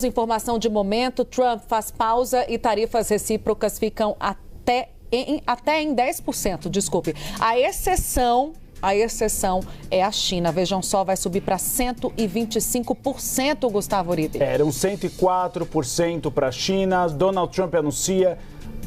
Informação de momento, Trump faz pausa e tarifas recíprocas ficam até em 10%, desculpe. A exceção é a China. Vejam só, vai subir para 125%, Gustavo Uribe. Eram 104% para a China. Donald Trump anuncia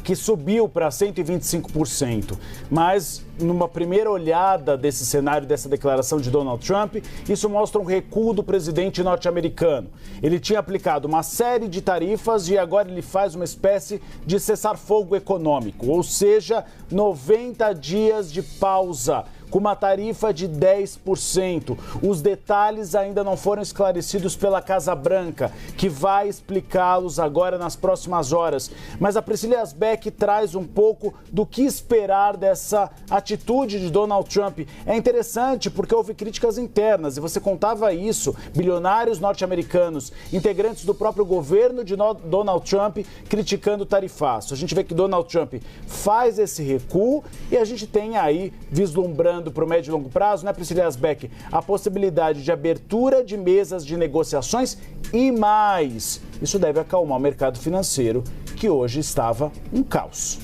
que subiu para 125%. Mas, numa primeira olhada desse cenário, dessa declaração de Donald Trump, isso mostra um recuo do presidente norte-americano. Ele tinha aplicado uma série de tarifas e agora ele faz uma espécie de cessar-fogo econômico, ou seja, 90 dias de pausa, com uma tarifa de 10%. Os detalhes ainda não foram esclarecidos pela Casa Branca, que vai explicá-los agora nas próximas horas. Mas a Priscila Asbeck traz um pouco do que esperar dessa atitude de Donald Trump. É interessante porque houve críticas internas, e você contava isso, bilionários norte-americanos, integrantes do próprio governo de Donald Trump, criticando o tarifaço. A gente vê que Donald Trump faz esse recuo e a gente tem aí, vislumbrando para o médio e longo prazo, né, Priscila Asbeck, a possibilidade de abertura de mesas de negociações e mais. Isso deve acalmar o mercado financeiro, que hoje estava um caos.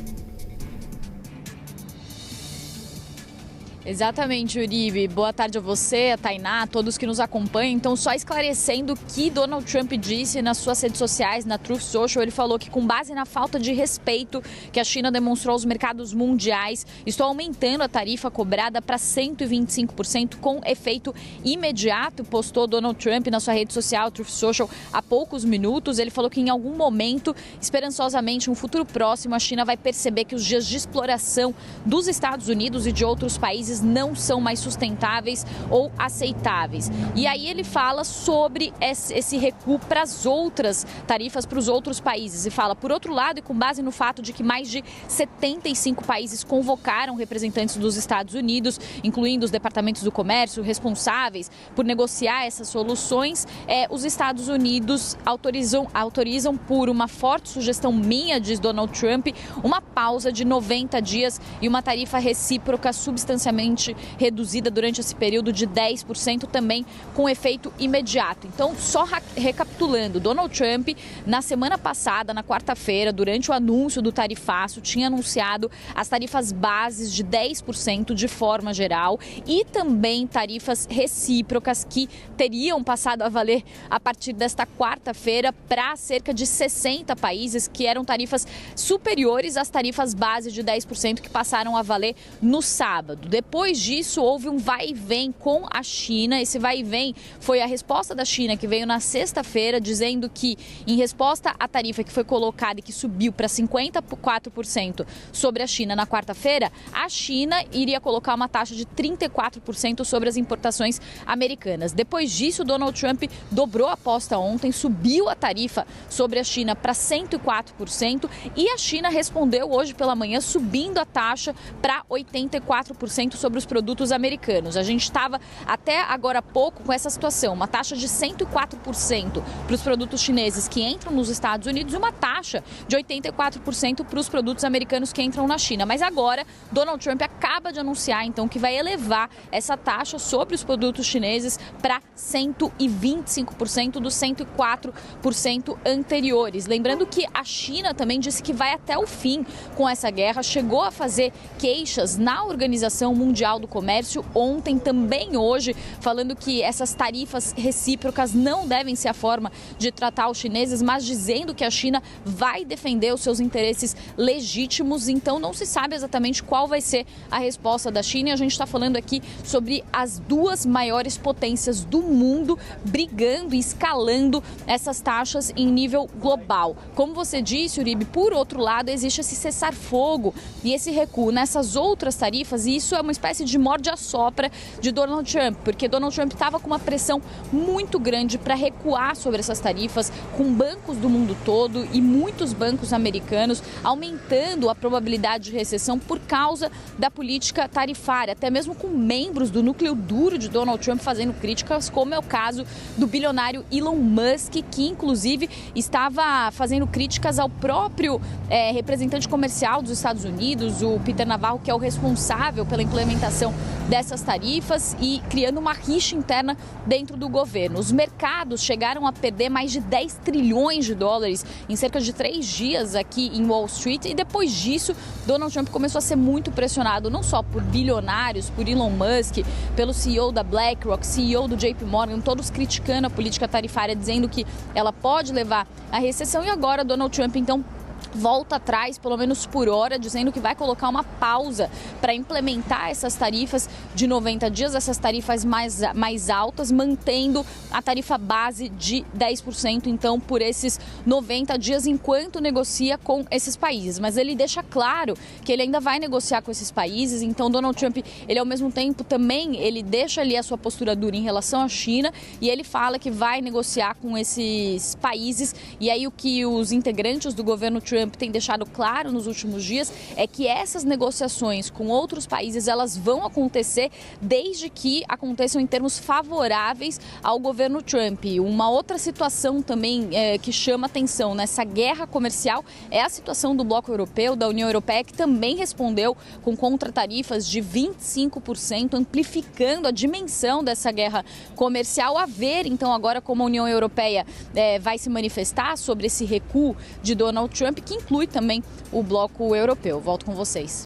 Exatamente, Uribe. Boa tarde a você, a Tainá, a todos que nos acompanham. Então, só esclarecendo o que Donald Trump disse nas suas redes sociais, na Truth Social, ele falou que, com base na falta de respeito que a China demonstrou aos mercados mundiais, estou aumentando a tarifa cobrada para 125% com efeito imediato, postou Donald Trump na sua rede social, Truth Social, há poucos minutos. Ele falou que em algum momento, esperançosamente, um futuro próximo, a China vai perceber que os dias de exploração dos Estados Unidos e de outros países não são mais sustentáveis ou aceitáveis. E aí ele fala sobre esse recuo para as outras tarifas, para os outros países. E fala, por outro lado, e com base no fato de que mais de 75 países convocaram representantes dos Estados Unidos, incluindo os departamentos do comércio responsáveis por negociar essas soluções, os Estados Unidos autorizam por uma forte sugestão minha, diz Donald Trump, uma pausa de 90 dias e uma tarifa recíproca substancialmente reduzida durante esse período de 10%, também com efeito imediato. Então, só recapitulando, Donald Trump, na semana passada, na quarta-feira, durante o anúncio do tarifaço, tinha anunciado as tarifas bases de 10% de forma geral e também tarifas recíprocas que teriam passado a valer a partir desta quarta-feira para cerca de 60 países, que eram tarifas superiores às tarifas bases de 10% que passaram a valer no sábado. Depois disso, houve um vai e vem com a China. Esse vai e vem foi a resposta da China, que veio na sexta-feira, dizendo que, em resposta à tarifa que foi colocada e que subiu para 54% sobre a China na quarta-feira, a China iria colocar uma taxa de 34% sobre as importações americanas. Depois disso, Donald Trump dobrou a aposta ontem, subiu a tarifa sobre a China para 104% e a China respondeu hoje pela manhã, subindo a taxa para 84% sobre os produtos americanos. A gente estava até agora há pouco com essa situação, uma taxa de 104% para os produtos chineses que entram nos Estados Unidos e uma taxa de 84% para os produtos americanos que entram na China. Mas agora, Donald Trump acaba de anunciar, então, que vai elevar essa taxa sobre os produtos chineses para 125% dos 104% anteriores. Lembrando que a China também disse que vai até o fim com essa guerra, chegou a fazer queixas na Organização Mundial do Comércio ontem, também hoje, falando que essas tarifas recíprocas não devem ser a forma de tratar os chineses, mas dizendo que a China vai defender os seus interesses legítimos. Então não se sabe exatamente qual vai ser a resposta da China, e a gente está falando aqui sobre as duas maiores potências do mundo brigando e escalando essas taxas em nível global. Como você disse, Uribe, por outro lado, existe esse cessar-fogo e esse recuo nessas outras tarifas, e isso é uma espécie de morde-a-sopra de Donald Trump, porque Donald Trump estava com uma pressão muito grande para recuar sobre essas tarifas, com bancos do mundo todo e muitos bancos americanos aumentando a probabilidade de recessão por causa da política tarifária, até mesmo com membros do núcleo duro de Donald Trump fazendo críticas, como é o caso do bilionário Elon Musk, que inclusive estava fazendo críticas ao próprio representante comercial dos Estados Unidos, o Peter Navarro, que é o responsável pela implementação implementação dessas tarifas e criando uma rixa interna dentro do governo. Os mercados chegaram a perder mais de 10 trilhões de dólares em cerca de 3 dias aqui em Wall Street e depois disso, Donald Trump começou a ser muito pressionado não só por bilionários, por Elon Musk, pelo CEO da BlackRock, CEO do JP Morgan, todos criticando a política tarifária, dizendo que ela pode levar à recessão e agora Donald Trump, então, volta atrás, pelo menos por hora, dizendo que vai colocar uma pausa para implementar essas tarifas de 90 dias, essas tarifas mais altas, mantendo a tarifa base de 10%, então, por esses 90 dias, enquanto negocia com esses países. Mas ele deixa claro que ele ainda vai negociar com esses países, então Donald Trump, ele ao mesmo tempo também, ele deixa ali a sua postura dura em relação à China e ele fala que vai negociar com esses países. E aí o que os integrantes do governo Trump tem deixado claro nos últimos dias é que essas negociações com outros países, elas vão acontecer desde que aconteçam em termos favoráveis ao governo Trump. Uma outra situação também que chama atenção nessa guerra comercial é a situação do bloco europeu, da União Europeia, que também respondeu com contratarifas de 25%, amplificando a dimensão dessa guerra comercial. A ver, então, agora como a União Europeia vai se manifestar sobre esse recuo de Donald Trump, que inclui também o bloco europeu. Volto com vocês.